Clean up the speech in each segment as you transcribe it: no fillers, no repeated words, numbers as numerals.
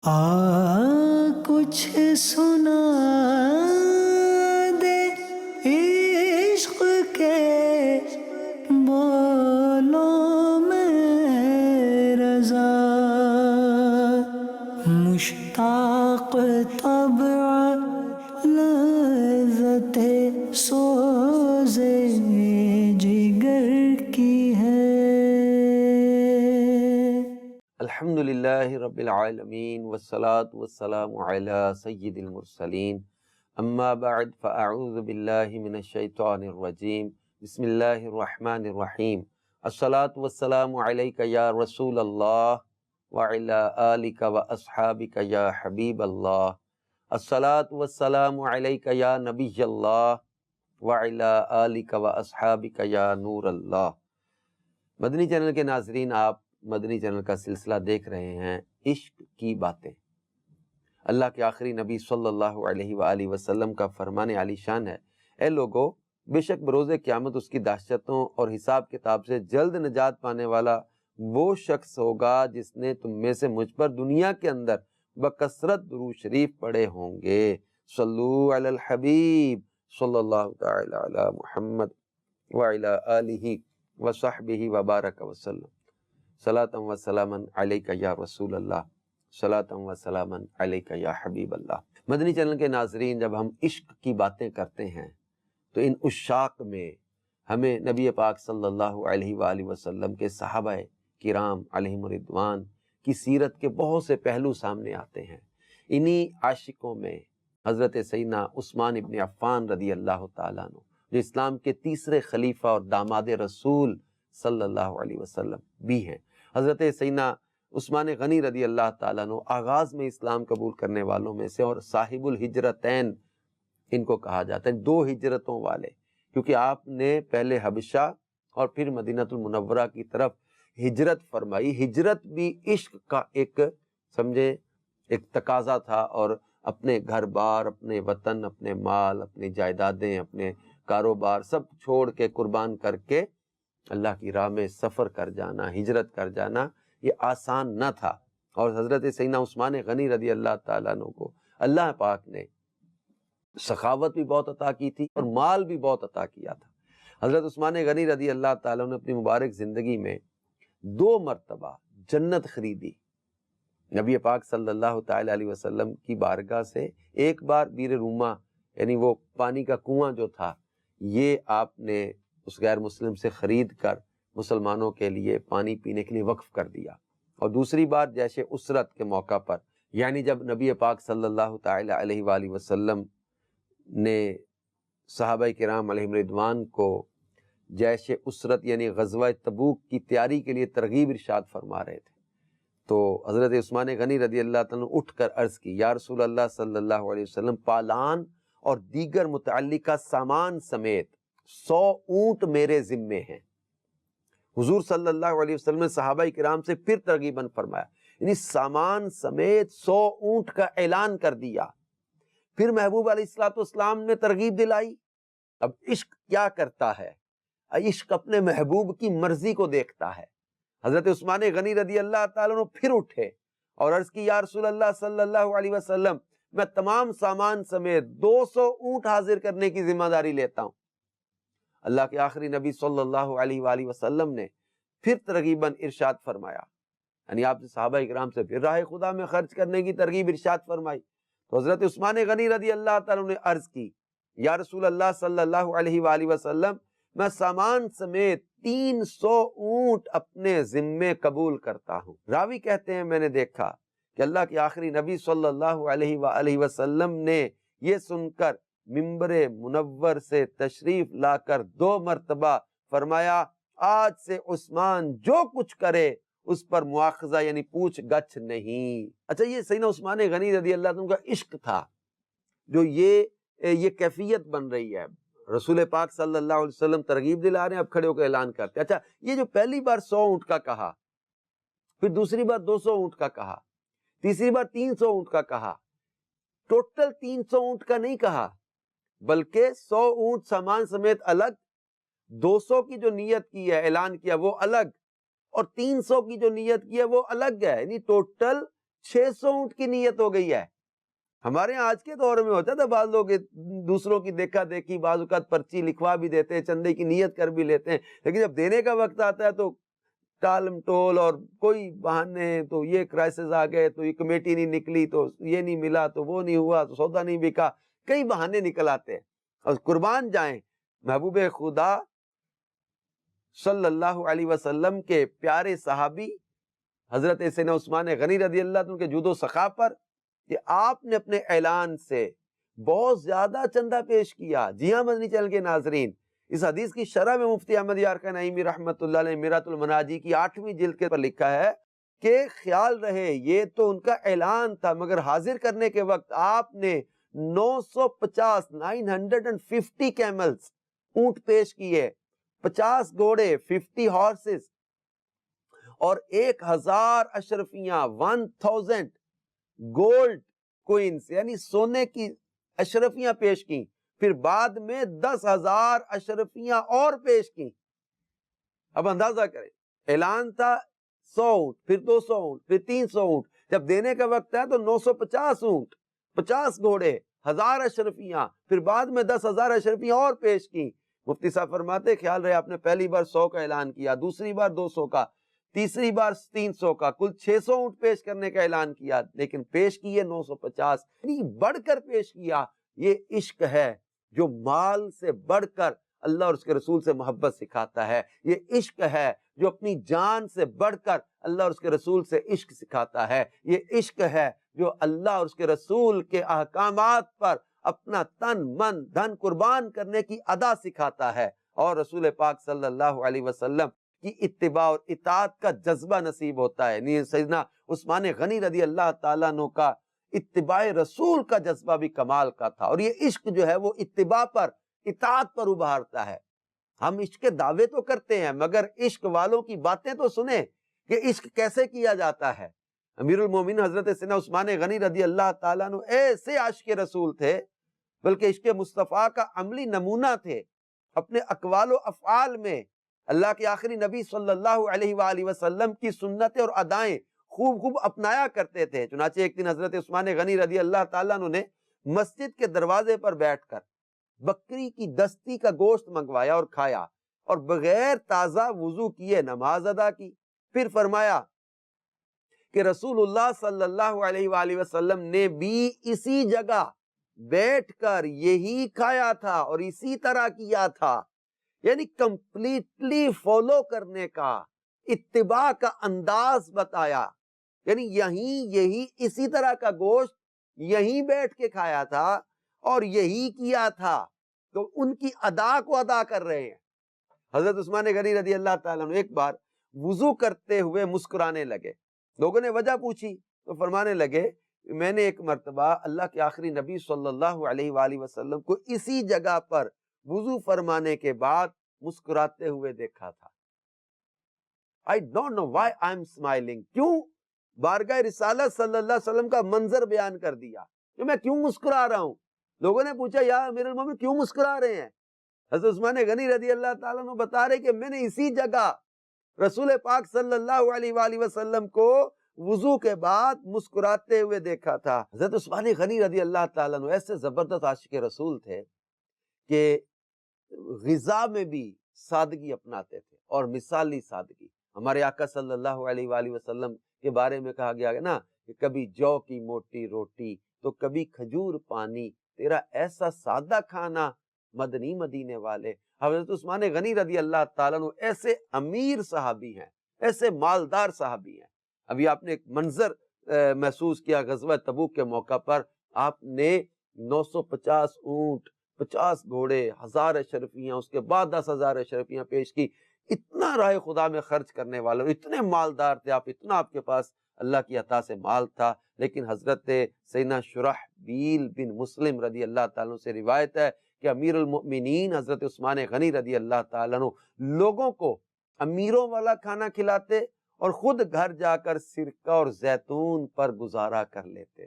کچھ سنا دے عشق کے بولوں میں رضا، مشتاق طبع لذت سوز جگر کی ہے۔ الحمدللہ رب العالمین والصلاة والسلام علی سید المرسلین، اما بعد فاعوذ باللہ من الشیطان الرجیم، بسم اللہ الرحمن الرحیم۔ الصلاة والسلام علیک یا رسول اللہ وعلی آلک واصحابک یا حبیب اللہ، الصلاة والسلام علیک یا نبی اللہ وعلی آلک واصحابک یا نور اللہ۔ مدنی چینل کے ناظرین، آپ مدنی چینل کا سلسلہ دیکھ رہے ہیں عشق کی باتیں۔ اللہ کے آخری نبی صلی اللہ علیہ وآلہ وسلم کا فرمان عالی شان ہے، اے لوگو، بے شک بروز قیامت اس کی دہشتوں اور حساب کتاب سے جلد نجات پانے والا وہ شخص ہوگا جس نے تم میں سے مجھ پر دنیا کے اندر بکثرت درود شریف پڑھے ہوں گے۔ صلو علی الحبیب صلی اللہ تعالی علی محمد وعلی آلہ وصحبہ وبارک وسلم، صلاۃ و سلاما علیک یا رسول اللہ، صلاۃ و سلاما علیک یا حبیب اللہ۔ مدنی چینل کے ناظرین، جب ہم عشق کی باتیں کرتے ہیں تو ان عشاق میں ہمیں نبی پاک صلی اللہ علیہ وآلہ وسلم کے صحابہ کرام علیہم رضوان کی سیرت کے بہت سے پہلو سامنے آتے ہیں۔ انہی عاشقوں میں حضرت سیدنا عثمان ابن عفان رضی اللہ تعالیٰ عنہ، جو اسلام کے تیسرے خلیفہ اور داماد رسول صلی اللہ علیہ وسلم بھی ہیں۔ حضرت سیدنا عثمان غنی رضی اللہ تعالیٰ عنہ آغاز میں اسلام قبول کرنے والوں میں سے، اور صاحب الہجرتین ان کو کہا جاتا ہے، دو ہجرتوں والے، کیونکہ آپ نے پہلے حبشہ اور پھر مدینہ المنورہ کی طرف ہجرت فرمائی۔ ہجرت بھی عشق کا ایک تقاضا تھا، اور اپنے گھر بار، اپنے وطن، اپنے مال، اپنی جائیدادیں، اپنے کاروبار سب چھوڑ کے، قربان کر کے اللہ کی راہ میں سفر کر جانا، ہجرت کر جانا، یہ آسان نہ تھا۔ اور حضرت سیدنا عثمان غنی رضی اللہ تعالیٰ عنہ کو اللہ پاک نے سخاوت بھی بہت عطا کی تھی اور مال بھی بہت عطا کیا تھا۔ حضرت عثمان غنی رضی اللہ تعالیٰ عنہ نے اپنی مبارک زندگی میں 2 مرتبہ جنت خریدی نبی پاک صلی اللہ تعالیٰ علیہ وسلم کی بارگاہ سے۔ ایک بار بیر روما، یعنی وہ پانی کا کنواں جو تھا، یہ آپ نے اس غیر مسلم سے خرید کر مسلمانوں کے لیے پانی پینے کے لیے وقف کر دیا۔ اور دوسری بار جیش اسرت کے موقع پر، یعنی جب نبی پاک صلی اللہ تعالی علیہ وآلہ وسلم نے صحابہ کرام علیہم رضوان کو جیش اسرت یعنی غزوہ تبوک کی تیاری کے لیے ترغیب ارشاد فرما رہے تھے، تو حضرت عثمان غنی رضی اللہ تعالیٰ نے اٹھ کر عرض کی، یا رسول اللہ صلی اللہ علیہ وسلم، پالان اور دیگر متعلقہ سامان سمیت 100 اونٹ میرے ذمے ہیں۔ حضور صلی اللہ علیہ وسلم نے صحابہ کرام سے پھر ترغیباً فرمایا، یعنی سامان سمیت 100 اونٹ کا اعلان کر دیا۔ پھر محبوب علیہ السلام نے ترغیب دلائی۔ اب عشق کیا کرتا ہے؟ عشق اپنے محبوب کی مرضی کو دیکھتا ہے۔ حضرت عثمان غنی رضی اللہ تعالیٰ عنہ پھر اٹھے اور عرض کی، یا رسول اللہ صلی اللہ علیہ وسلم، میں تمام سامان سمیت 200 اونٹ حاضر کرنے کی ذمہ داری لیتا ہوں۔ اللہ کے آخری نبی صلی اللہ علیہ وآلہ وسلم نے پھر ترغیباً ارشاد فرمایا، یعنی آپ صحابہ اکرام سے پھر راہ خدا میں خرچ کرنے کی ترغیب ارشاد فرمائی۔ تو حضرت عثمان غنی رضی اللہ تعالیٰ نے عرض کی، یا رسول اللہ صلی اللہ علیہ وآلہ وسلم، میں سامان سمیت 300 اونٹ اپنے ذمے قبول کرتا ہوں۔ راوی کہتے ہیں، میں نے دیکھا کہ اللہ کے آخری نبی صلی اللہ علیہ وآلہ وسلم نے یہ سن کر ممبر منور سے تشریف لا کر 2 مرتبہ فرمایا، آج سے عثمان جو کچھ کرے اس پر مواخذہ یعنی پوچھ گچھ نہیں۔ اچھا، یہ سیدنا عثمان غنی رضی اللہ عنہ کا عشق تھا جو یہ کیفیت بن رہی ہے۔ رسول پاک صلی اللہ علیہ وسلم ترغیب دلا رہے ہیں، اب کھڑے ہو کے اعلان کرتے ہیں۔ اچھا، یہ جو پہلی بار 100 اونٹ کا کہا، پھر دوسری بار 200 اونٹ کا کہا، تیسری بار 300 اونٹ کا کہا، ٹوٹل 300 اونٹ کا نہیں کہا، بلکہ 100 اونٹ سامان سمیت الگ، 200 کی جو نیت کی ہے، اعلان کیا، وہ الگ، اور 300 کی جو نیت کی ہے وہ الگ ہے، یعنی ٹوٹل 600 اونٹ کی نیت ہو گئی ہے. ہمارے یہاں آج کے دور میں ہوتا تھا بعض لوگ دوسروں کی دیکھا دیکھی بعض اوقات پرچی لکھوا بھی دیتے ہیں, چندے کی نیت کر بھی لیتے ہیں, لیکن جب دینے کا وقت آتا ہے تو ٹالم ٹول اور کوئی بہانے, تو یہ کرائسس آ گئے, تو یہ کمیٹی نہیں نکلی, تو یہ نہیں ملا, تو وہ نہیں ہوا, تو سودا نہیں بکا, کئی بہانے نکل آتے ہیں. اور قربان جائیں محبوب خدا صلی اللہ علیہ وسلم کے پیارے صحابی حضرت سیدنا عثمان غنی رضی اللہ عنہ کے جود و سخا پر کہ آپ نے اپنے اعلان سے بہت زیادہ چندہ پیش کیا. جی ہاں مدنی چینل کے ناظرین, اس حدیث کی شرح میں مفتی احمد یارقا نعیمی رحمۃ اللہ علیہ میرات المناجی کی 8ویں جلد کے پر لکھا ہے کہ خیال رہے یہ تو ان کا اعلان تھا, مگر حاضر کرنے کے وقت آپ نے 950 کیملز اونٹ پیش کیے, 50 گھوڑے 50 ہارسز, اور 1000 اشرفیاں 1000 گولڈ کوئنز یعنی سونے کی اشرفیاں پیش کی. پھر بعد میں 10,000 اشرفیاں اور پیش کی. اب اندازہ کریں, اعلان تھا 100 اونٹ, پھر 200 اونٹ, پھر 300 اونٹ, جب دینے کا وقت ہے تو 950 اونٹ, 50 گھوڑے, 1000 اشرفیاں, پھر بعد میں 10,000 اشرفیاں اور پیش کی. مفتی صاحب فرماتے خیال رہے آپ نے پہلی بار 100 کا اعلان کیا, دوسری بار 200 کا, تیسری بار 300 کا, کل 600 اونٹ پیش کرنے کا اعلان کیا, لیکن پیش کیے 950, یعنی بڑھ کر پیش کیا. یہ عشق ہے جو مال سے بڑھ کر اللہ اور اس کے رسول سے محبت سکھاتا ہے. یہ عشق ہے جو اپنی جان سے بڑھ کر اللہ اور اس کے رسول سے عشق سکھاتا ہے. یہ عشق ہے جو اللہ اور اس کے رسول کے احکامات پر اپنا تن من دھن قربان کرنے کی ادا سکھاتا ہے, اور رسول پاک صلی اللہ علیہ وسلم کی اتباع اور اطاعت کا جذبہ نصیب ہوتا ہے. سیدنا عثمان غنی رضی اللہ تعالیٰ عنہ کا اتباع رسول کا جذبہ بھی کمال کا تھا, اور یہ عشق جو ہے وہ اتباع پر اطاعت پر ابھارتا ہے. ہم عشق کے دعوے تو کرتے ہیں مگر عشق والوں کی باتیں تو سنیں کہ عشق کیسے کیا جاتا ہے. امیر المومنین حضرت سیدنا عثمان غنی رضی اللہ تعالیٰ عنہ ایسے عاشق رسول تھے, بلکہ عشق مصطفیٰ کا عملی نمونہ تھے. اپنے اقوال و افعال میں اللہ کے آخری نبی صلی اللہ علیہ وآلہ وسلم کی سنتیں اور ادائیں خوب اپنایا کرتے تھے. چنانچہ ایک دن حضرت عثمان غنی رضی اللہ تعالیٰ عنہ نے مسجد کے دروازے پر بیٹھ کر بکری کی دستی کا گوشت منگوایا اور کھایا, اور بغیر تازہ وضو کیے نماز ادا کی. پھر فرمایا کہ رسول اللہ صلی اللہ علیہ وآلہ وسلم نے بھی اسی جگہ بیٹھ کر یہی کھایا تھا اور اسی طرح کیا تھا. یعنی کمپلیٹلی فالو کرنے کا, اتباع کا انداز بتایا. یعنی یہی اسی طرح کا گوشت یہیں بیٹھ کے کھایا تھا اور یہی کیا تھا, تو ان کی ادا کو ادا کر رہے ہیں. حضرت عثمان غنی رضی اللہ تعالیٰ عنہ ایک بار وضو کرتے ہوئے مسکرانے لگے. لوگوں نے وجہ پوچھی تو فرمانے لگے میں نے ایک مرتبہ اللہ کے آخری نبی صلی اللہ علیہ وآلہ وسلم کو اسی جگہ پر وضو فرمانے کے بعد مسکراتے ہوئے دیکھا تھا. I don't know why I'm smiling. کیوں بارگاہ رسالت صلی اللہ علیہ وسلم کا منظر بیان کر دیا کہ میں کیوں مسکرا رہا ہوں. لوگوں نے پوچھا یا امیر المومنین کیوں مسکرا رہے ہیں؟ حضرت عثمان غنی رضی اللہ تعالیٰ عنہ بتا رہے کہ میں نے اسی جگہ رسول پاک صلی اللہ علیہ وآلہ وسلم کو وضو کے بعد مسکراتے ہوئے دیکھا تھا. حضرت عثمان غنی رضی اللہ تعالیٰ عنہ ایسے زبردست عاشق رسول تھے کہ غذا میں بھی سادگی اپناتے تھے, اور مثالی سادگی. ہمارے آقا صلی اللہ علیہ وآلہ وسلم کے بارے میں کہا گیا ہے نا کہ کبھی جو کی موٹی روٹی تو کبھی کھجور پانی, تیرا ایسا سادہ کھانا مدنی مدینے والے. حضرت عثمان غنی رضی اللہ تعالیٰ عنہ ایسے امیر صحابی ہیں, ایسے مالدار صحابی ہیں. ابھی آپ نے ایک منظر محسوس کیا غزوہ تبوک کے موقع پر, آپ نے 950 اونٹ, 50 گھوڑے, 1000 اشرفیاں, اس کے بعد 10,000 اشرفیاں پیش کی. اتنا راہ خدا میں خرچ کرنے والے, اتنے مالدار تھے آپ, اتنا آپ کے پاس اللہ کی عطا سے مال تھا. لیکن حضرت سیدنا شرحبیل بن مسلم رضی اللہ تعالیٰ سے روایت ہے کہ امیر المؤمنین حضرت عثمان غنی رضی اللہ تعالیٰ لوگوں کو امیروں والا کھانا کھلاتے اور خود گھر جا کر سرکہ اور زیتون پر گزارا کر لیتے.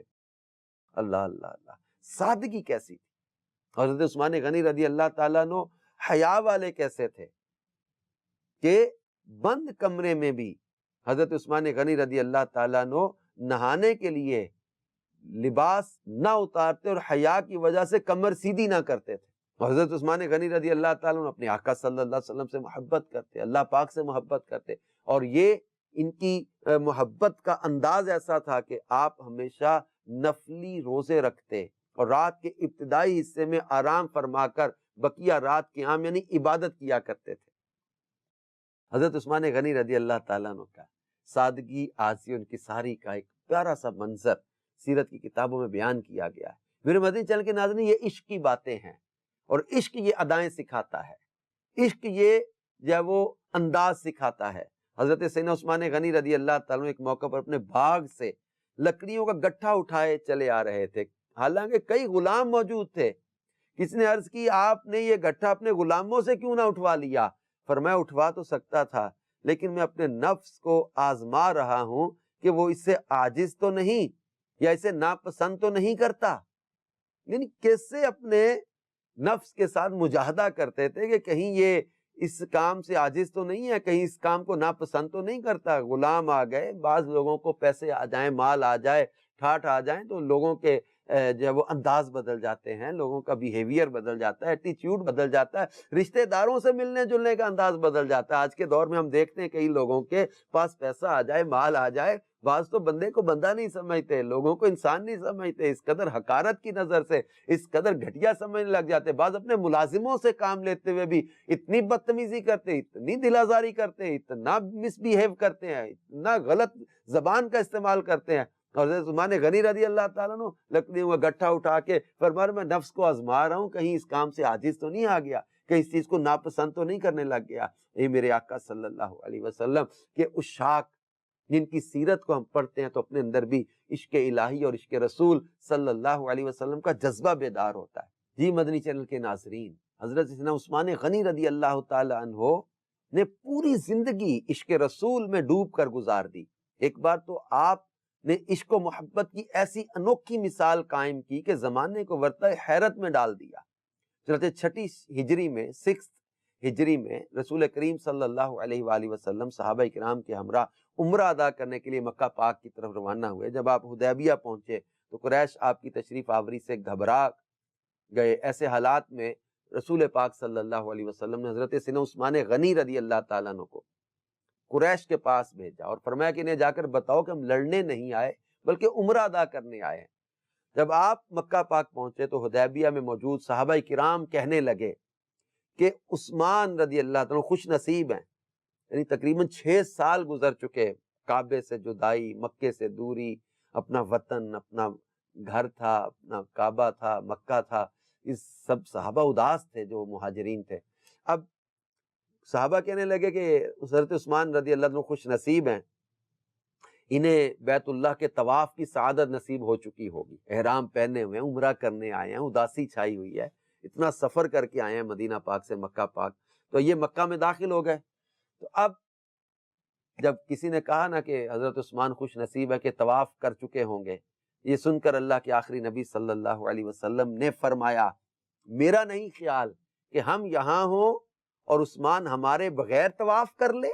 اللہ اللہ اللہ, سادگی کیسی تھی. حضرت عثمان غنی رضی اللہ تعالیٰ عنہ حیا والے کیسے تھے کہ بند کمرے میں بھی حضرت عثمان غنی رضی اللہ تعالیٰ عنہ نہانے کے لیے لباس نہ اتارتے اور حیا کی وجہ سے کمر سیدھی نہ کرتے تھے. حضرت عثمان غنی رضی اللہ تعالیٰ عنہ اپنے آقا صلی اللہ علیہ وسلم سے محبت کرتے, اللہ پاک سے محبت کرتے, اور یہ ان کی محبت کا انداز ایسا تھا کہ آپ ہمیشہ نفلی روزے رکھتے اور رات کے ابتدائی حصے میں آرام فرما کر بقیہ رات قیام یعنی عبادت کیا کرتے تھے. حضرت عثمان غنی رضی اللہ تعالیٰ عنہ کا سادگی, عاجزی, ان کی ساری کا ایک پیارا سا منظر سیرت کی کتابوں میں بیان کیا گیا ہے. میرے مدنی چینل کے ناظرین, یہ عشق کی باتیں ہیں اور عشق یہ ادائیں سکھاتا ہے, عشق یہ جو ہے وہ انداز سکھاتا ہے. حضرت سیدنا عثمان غنی رضی اللہ تعالیٰ عنہ ایک موقع پر اپنے باغ سے لکڑیوں کا گٹھا اٹھائے چلے آ رہے تھے, حالانکہ کئی غلام موجود تھے. کسی نے عرض کی آپ نے یہ گٹھا اپنے غلاموں سے کیوں نہ اٹھوا لیا؟ فرمایا اٹھوا تو سکتا تھا, لیکن میں اپنے نفس کو آزما رہا ہوں کہ وہ اس سے عاجز تو نہیں یا اسے ناپسند تو نہیں کرتا. یعنی کیسے اپنے نفس کے ساتھ مجاہدہ کرتے تھے کہ کہیں یہ اس کام سے عاجز تو نہیں ہے, کہیں اس کام کو ناپسند تو نہیں کرتا. غلام آ گئے, بعض لوگوں کو پیسے آ جائیں, مال آ جائے, ٹھاٹ آ جائیں تو لوگوں کے جو ہے وہ انداز بدل جاتے ہیں, لوگوں کا بیہیویئر بدل جاتا ہے, ایٹیٹیوڈ بدل جاتا ہے, رشتہ داروں سے ملنے جلنے کا انداز بدل جاتا ہے. آج کے دور میں ہم دیکھتے ہیں کئی لوگوں کے پاس پیسہ آ جائے, مال آ جائے, بعض تو بندے کو بندہ نہیں سمجھتے, لوگوں کو انسان نہیں سمجھتے, اس قدر حقارت کی نظر سے, اس قدر گھٹیا سمجھنے لگ جاتے. بعض اپنے ملازموں سے کام لیتے ہوئے بھی اتنی بدتمیزی کرتے, اتنی دل آزاری کرتے, اتنا مس بیہیو کرتے ہیں, اتنا غلط زبان کا استعمال کرتے ہیں. اور حضرت عثمان غنی رضی اللہ تعالیٰ عنہ لکڑیوں کا گٹھا اٹھا کے فرمایا میں نفس کو آزما رہا ہوں, کہیں اس کام سے عاجز تو نہیں آ گیا, کہ اس چیز کو ناپسند تو نہیں کرنے لگ گیا. یہ میرے آقا صلی اللہ علیہ وسلم کے عشاق جن کی سیرت کو ہم پڑھتے ہیں تو اپنے اندر بھی عشق الہی اور عشق رسول صلی اللہ علیہ وسلم کا جذبہ بیدار ہوتا ہے. جی مدنی چینل کے ناظرین, حضرت سیدنا عثمان غنی رضی اللہ تعالی عنہ نے پوری زندگی عشق رسول میں ڈوب کر گزار دی. ایک بار تو آپ نے عشق و محبت کی ایسی انوکھی مثال قائم کی کہ زمانے کو ورطہ حیرت میں ڈال دیا. چنانچہ چھٹی ہجری میں 6 ہجری میں رسول کریم صلی اللہ علیہ وآلہ وسلم صحابہ کرام کے ہمراہ عمرہ ادا کرنے کے لیے مکہ پاک کی طرف روانہ ہوئے. جب آپ حدیبیہ پہنچے تو قریش آپ کی تشریف آوری سے گھبرا گئے. ایسے حالات میں رسول پاک صلی اللہ علیہ وسلم نے حضرت سیدنا عثمان غنی رضی اللہ تعالیٰ عنہ کو قریش کے پاس بھیجا اور فرمایا کہ انہیں جا کر بتاؤ کہ ہم لڑنے نہیں آئے بلکہ عمرہ ادا کرنے آئے ہیں. جب آپ مکہ پاک پہنچے تو حدیبیہ میں موجود صحابہ کرام کہنے لگے کہ عثمان رضی اللہ تعالیٰ خوش نصیب ہیں. یعنی تقریباً 6 سال گزر چکے, کعبے سے جدائی, مکے سے دوری, اپنا وطن, اپنا گھر تھا, اپنا کعبہ تھا, مکہ تھا, اس سب صحابہ اداس تھے جو مہاجرین تھے. اب صحابہ کہنے لگے کہ حضرت عثمان رضی اللہ عنہ خوش نصیب ہیں, انہیں بیت اللہ کے طواف کی سعادت نصیب ہو چکی ہوگی, احرام پہنے ہوئے ہیں, عمرہ کرنے آئے ہیں, اداسی چھائی ہوئی ہے, اتنا سفر کر کے آئے ہیں مدینہ پاک سے مکہ پاک, تو یہ مکہ میں داخل ہو گئے. تو اب جب کسی نے کہا نا کہ حضرت عثمان خوش نصیب ہے کہ طواف کر چکے ہوں گے, یہ سن کر اللہ کے آخری نبی صلی اللہ علیہ وسلم نے فرمایا میرا نہیں خیال کہ ہم یہاں ہوں اور عثمان ہمارے بغیر طواف کر لے.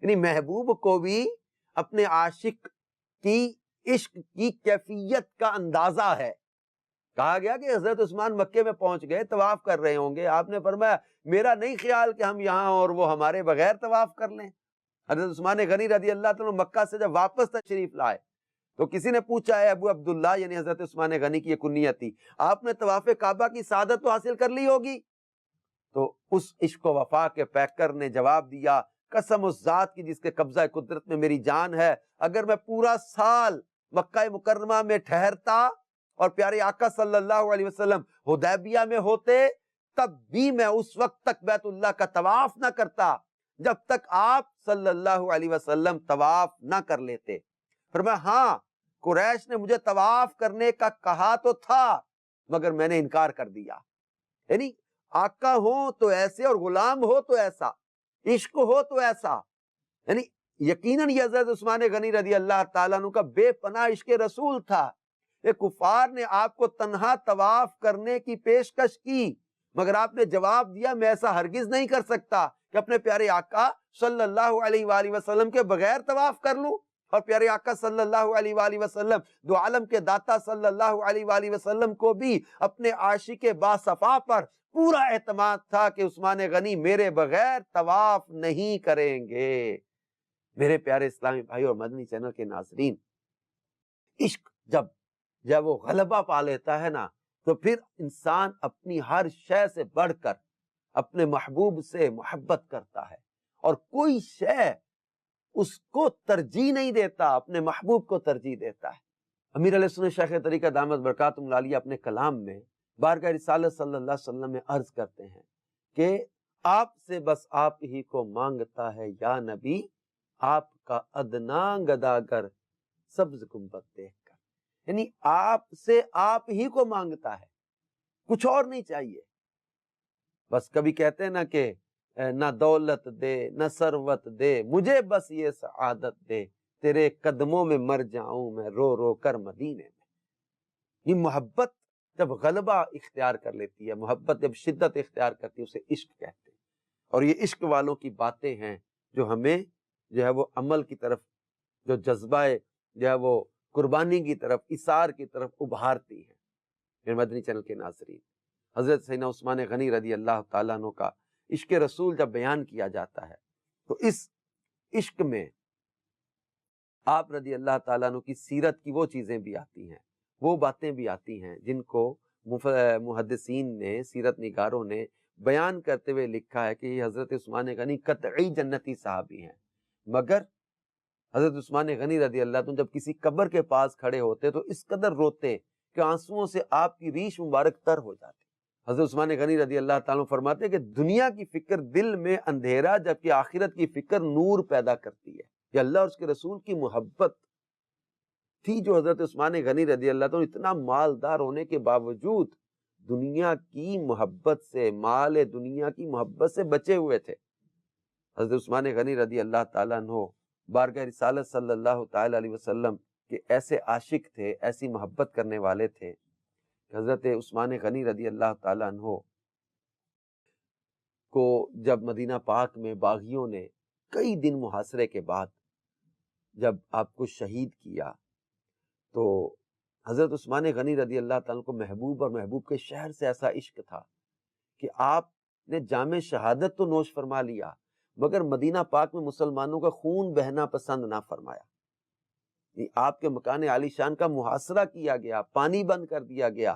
یعنی محبوب کو بھی اپنے عاشق کی عشق کی کیفیت کا اندازہ ہے. کہا گیا کہ حضرت عثمان مکے میں پہنچ گئے, طواف کر رہے ہوں گے, آپ نے فرمایا میرا نہیں خیال کہ ہم یہاں اور وہ ہمارے بغیر طواف کر لیں. حضرت عثمان غنی رضی اللہ تعالیٰ مکہ سے جب واپس تشریف لائے تو کسی نے پوچھا ہے ابو عبداللہ, یعنی حضرت عثمان غنی کی یہ کنیت تھی, آپ نے طواف کعبہ کی سعادت تو حاصل کر لی ہوگی؟ تو اس عشق و وفا کے پیکر نے جواب دیا قسم اس ذات کی جس کے قبضہ قدرت میں میری جان ہے, اگر میں پورا سال مکہ مکرمہ میں ٹھہرتا اور پیارے آقا صلی اللہ علیہ وسلم حدیبیہ میں ہوتے تب بھی میں اس وقت تک بیت اللہ کا طواف نہ کرتا جب تک آپ صلی اللہ علیہ وسلم طواف نہ کر لیتے. فرمایا ہاں قریش نے مجھے طواف کرنے کا کہا تو تھا مگر میں نے انکار کر دیا. یعنی آقا ہو تو ایسے اور غلام ہو تو ایسا, عشق ہو تو ایسا. یعنی یقیناً یہ حضرت عثمان غنی رضی اللہ تعالیٰ عنہ کا بے پناہ عشق رسول تھا. یہ کفار نے آپ کو تنہا طواف کرنے کی پیشکش کی مگر آپ نے جواب دیا میں ایسا ہرگز نہیں کر سکتا کہ اپنے پیارے آقا صلی اللہ علیہ وآلہ وسلم کے بغیر طواف کر لوں. اور پیارے آقا صلی اللہ علیہ وآلہ وسلم دو عالم کے داتا صلی اللہ علیہ وآلہ وسلم کو بھی اپنے عاشق باصفا پر پورا اعتماد تھا کہ عثمان غنی میرے بغیر طواف نہیں کریں گے۔ میرے پیارے اسلامی بھائی اور مدنی چینل کے ناظرین، عشق جب وہ غلبہ پا لیتا ہے نا، تو پھر انسان اپنی ہر شے سے بڑھ کر اپنے محبوب سے محبت کرتا ہے، اور کوئی شے اس کو ترجیح نہیں دیتا، اپنے محبوب کو ترجیح دیتا ہے۔ امیر علیہ سنت شیخ طریقہ دامت برکاتہم العالیہ اپنے کلام میں بارگاہ رسالت صلی اللہ علیہ وسلم میں عرض کرتے ہیں کہ آپ سے بس آپ ہی کو مانگتا ہے یا نبی، آپ کا ادنا گداگر سبز گنبد دیکھ کر۔ یعنی آپ سے آپ ہی کو مانگتا ہے، کچھ اور نہیں چاہیے۔ بس کبھی کہتے ہیں نا کہ نہ دولت دے نہ ثروت دے، مجھے بس یہ سعادت دے، تیرے قدموں میں مر جاؤں میں رو رو کر مدینے میں۔ یہ محبت جب غلبہ اختیار کر لیتی ہے، محبت جب شدت اختیار کرتی ہے، اسے عشق کہتے ہیں۔ اور یہ عشق والوں کی باتیں ہیں جو ہمیں جو ہے وہ عمل کی طرف، جو جذبہ جو ہے وہ قربانی کی طرف، اثار کی طرف ابھارتی ہیں۔ میرے مدنی چینل کے ناظرین، حضرت سیدنا عثمان غنی رضی اللہ تعالیٰ عنہ کا عشق رسول جب بیان کیا جاتا ہے تو اس عشق میں آپ رضی اللہ تعالیٰ عنہ کی سیرت کی وہ چیزیں بھی آتی ہیں، وہ باتیں بھی آتی ہیں جن کو محدثین نے، سیرت نگاروں نے بیان کرتے ہوئے لکھا ہے کہ یہ حضرت عثمان غنی قطعی جنتی صحابی ہیں۔ مگر حضرت عثمان غنی رضی اللہ عنہ جب کسی قبر کے پاس کھڑے ہوتے تو اس قدر روتے کہ آنسوؤں سے آپ کی ریش مبارک تر ہو جاتی۔ حضرت عثمان غنی رضی اللہ تعالیٰ عنہ فرماتے ہیں کہ دنیا کی فکر دل میں اندھیرا، جبکہ آخرت کی فکر نور پیدا کرتی ہے۔ یہ اللہ اور اس کے رسول کی محبت تھی جو حضرت عثمان غنی رضی اللہ عنہ اتنا مالدار ہونے کے باوجود دنیا کی محبت سے، مال دنیا کی محبت سے بچے ہوئے تھے۔ حضرت عثمان غنی رضی اللہ تعالیٰ عنہ بارگاہ رسالت صلی اللہ تعالیٰ علیہ وسلم کے ایسے عاشق تھے، ایسی محبت کرنے والے تھے کہ حضرت عثمان غنی رضی اللہ تعالیٰ عنہ کو جب مدینہ پاک میں باغیوں نے کئی دن محاصرے کے بعد جب آپ کو شہید کیا تو حضرت عثمان غنی رضی اللہ تعالیٰ عنہ کو محبوب اور محبوب کے شہر سے ایسا عشق تھا کہ آپ نے جام شہادت تو نوش فرما لیا، مگر مدینہ پاک میں مسلمانوں کا خون بہنا پسند نہ فرمایا۔ آپ کے مکان عالی شان کا محاصرہ کیا گیا، پانی بند کر دیا گیا،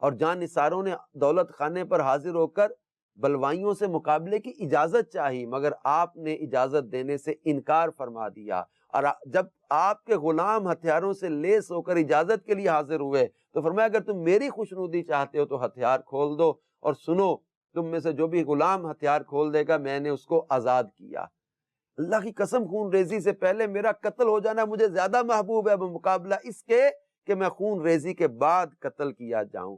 اور جان نثاروں نے دولت خانے پر حاضر ہو کر بلوائیوں سے مقابلے کی اجازت چاہی، مگر آپ نے اجازت دینے سے انکار فرما دیا۔ اور جب آپ کے غلام ہتھیاروں سے لیس ہو کر اجازت کے لیے حاضر ہوئے تو فرمایا اگر تم میری خوشنودی چاہتے ہو تو ہتھیار کھول دو، اور سنو تم میں سے جو بھی غلام ہتھیار کھول دے گا میں نے اس کو آزاد کیا۔ اللہ کی قسم خون ریزی سے پہلے میرا قتل ہو جانا مجھے زیادہ محبوب ہے بمقابلہ اس کے کہ میں خون ریزی کے بعد قتل کیا جاؤں۔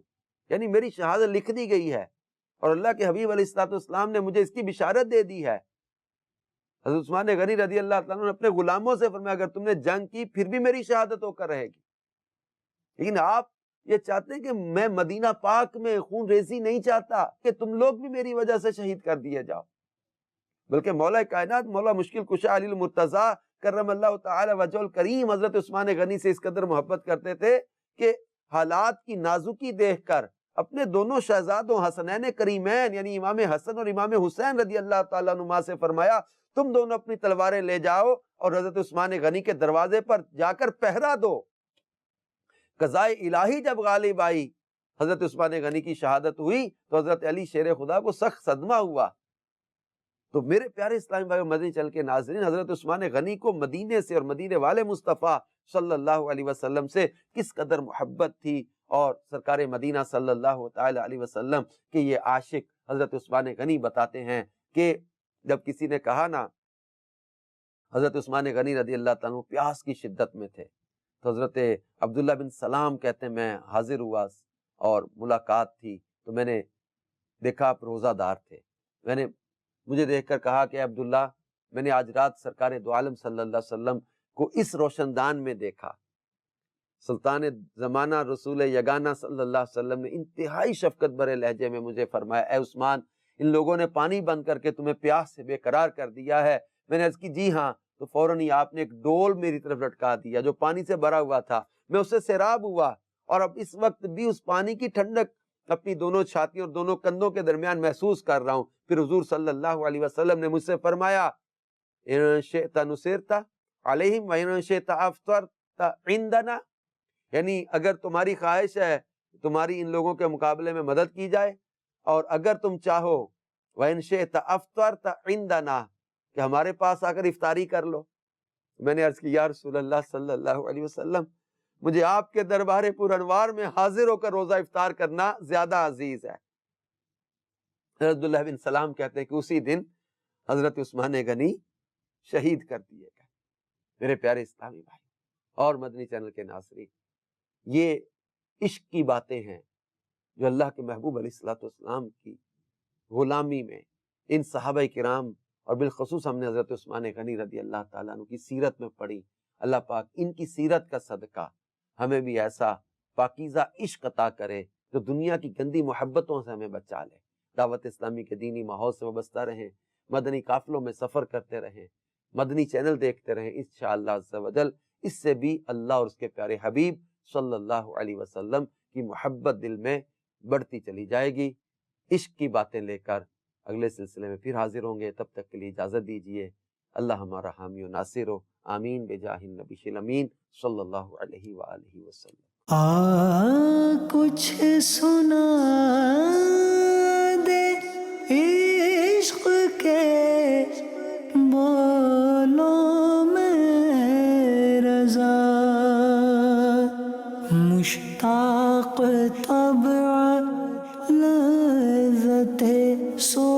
یعنی میری شہادت لکھ دی گئی ہے اور اللہ کے حبیب علیہ السلام نے مجھے اس کی بشارت دے دی ہے۔ حضرت عثمان غنی رضی اللہ تعالیٰ عنہ نے اپنے غلاموں سے فرمایا اگر تم نے جنگ کی پھر بھی میری شہادت ہو کر رہے گی، لیکن آپ یہ چاہتے ہیں کہ میں مدینہ پاک میں خون ریزی نہیں چاہتا کہ تم لوگ بھی میری وجہ سے شہید کر دیے جاؤ، بلکہ مولا کائنات، مولا مشکل کشا علی المرتضیٰ کرم اللہ تعالی وجہ الکریم حضرت عثمان غنی سے اس قدر محبت کرتے تھے کہ حالات کی نازکی دیکھ کر اپنے دونوں شہزادوں حسنین کریمین یعنی امام حسن اور امام حسین رضی اللہ تعالیٰ عنہما سے فرمایا تم دونوں اپنی تلواریں لے جاؤ اور حضرت عثمان غنی کے دروازے پر جا کر پہرا دو۔ قضائے الہی جب غالب آئی، حضرت عثمان غنی کی شہادت ہوئی تو حضرت علی شیر خدا کو سخت صدمہ ہوا۔ تو میرے پیارے اسلامی بھائی مدنی چینل کے ناظرین، حضرت عثمان غنی کو مدینے سے اور مدینے والے مصطفیٰ صلی اللہ علیہ وسلم سے کس قدر محبت تھی، اور سرکار مدینہ صلی اللہ تعالی علیہ وسلم کے یہ عاشق حضرت عثمان غنی بتاتے ہیں کہ جب کسی نے کہا نا حضرت عثمان غنی رضی اللہ تعالیٰ عنہ پیاس کی شدت میں تھے، تو حضرت عبداللہ بن سلام کہتے ہیں میں حاضر ہوا اور ملاقات تھی تو میں نے دیکھا آپ روزہ دار تھے، مجھے دیکھ کر کہا کہ عبداللہ میں نے آج رات سرکار دو عالم صلی اللہ علیہ وسلم کو اس روشن دان میں دیکھا۔ سلطان زمانہ رسول یگانہ صلی اللہ علیہ وسلم نے انتہائی شفقت بھرے لہجے میں مجھے فرمایا اے عثمان ان لوگوں نے پانی بند کر کے تمہیں پیاس سے بے قرار کر دیا ہے۔ میں نے عرض کی جی ہاں، تو تو فوراً ہی آپ نے ایک ڈول میری طرف لٹکا دیا جو پانی سے بھرا ہوا تھا، میں اس سے سیراب ہوا، اور اب اس وقت بھی اس پانی کی ٹھنڈک اپنی دونوں چھاتیوں اور دونوں کندھوں کے درمیان محسوس کر رہا ہوں۔ پھر حضور صلی اللہ علیہ وسلم نے مجھ سے فرمایا ان شئت نصرت علیہم وان شئت افطرت عندنا، یعنی اگر تمہاری خواہش ہے تمہاری ان لوگوں کے مقابلے میں مدد کی جائے، اور اگر تم چاہو وان شئت افطرت عندنا کہ ہمارے پاس آ کر افطاری کر لو۔ میں نے عرض کی یا رسول اللہ صلی اللہ علیہ وسلم، مجھے آپ کے دربار پر انوار میں حاضر ہو کر روزہ افطار کرنا زیادہ عزیز ہے۔ حضرت عبداللہ بن سلام کہتے ہیں کہ اسی دن حضرت عثمان غنی شہید کر دیے گئے۔ میرے پیارے اسلامی بھائی اور مدنی چینل کے ناظرین، یہ عشق کی باتیں ہیں جو اللہ کے محبوب علیہ الصلوۃ والسلام کی غلامی میں ان صحابہ کرام اور بالخصوص ہم نے حضرت عثمان غنی رضی اللہ تعالیٰ عنہ کی سیرت میں پڑھی۔ اللہ پاک ان کی سیرت کا صدقہ ہمیں بھی ایسا پاکیزہ عشق عطا کرے جو دنیا کی گندی محبتوں سے ہمیں بچا لے۔ دعوت اسلامی کے دینی ماحول سے وابستہ رہیں، مدنی قافلوں میں سفر کرتے رہیں، مدنی چینل دیکھتے رہیں، انشاءاللہ عز و جل اس سے بھی اللہ اور اس کے پیارے حبیب صلی اللہ علیہ وسلم کی محبت دل میں بڑھتی چلی جائے گی۔ عشق کی باتیں لے کر اگلے سلسلے میں پھر حاضر ہوں گے، تب تک کے لیے اجازت دیجیے۔ اللہ ہمارا حامی و ناصر ہو، آمین بجاہ النبی الامین صلی اللہ علیہ وآلہ وسلم۔ کچھ سنا دے عشق کے بولوں میں رضا، مشتاق طبع لذت سو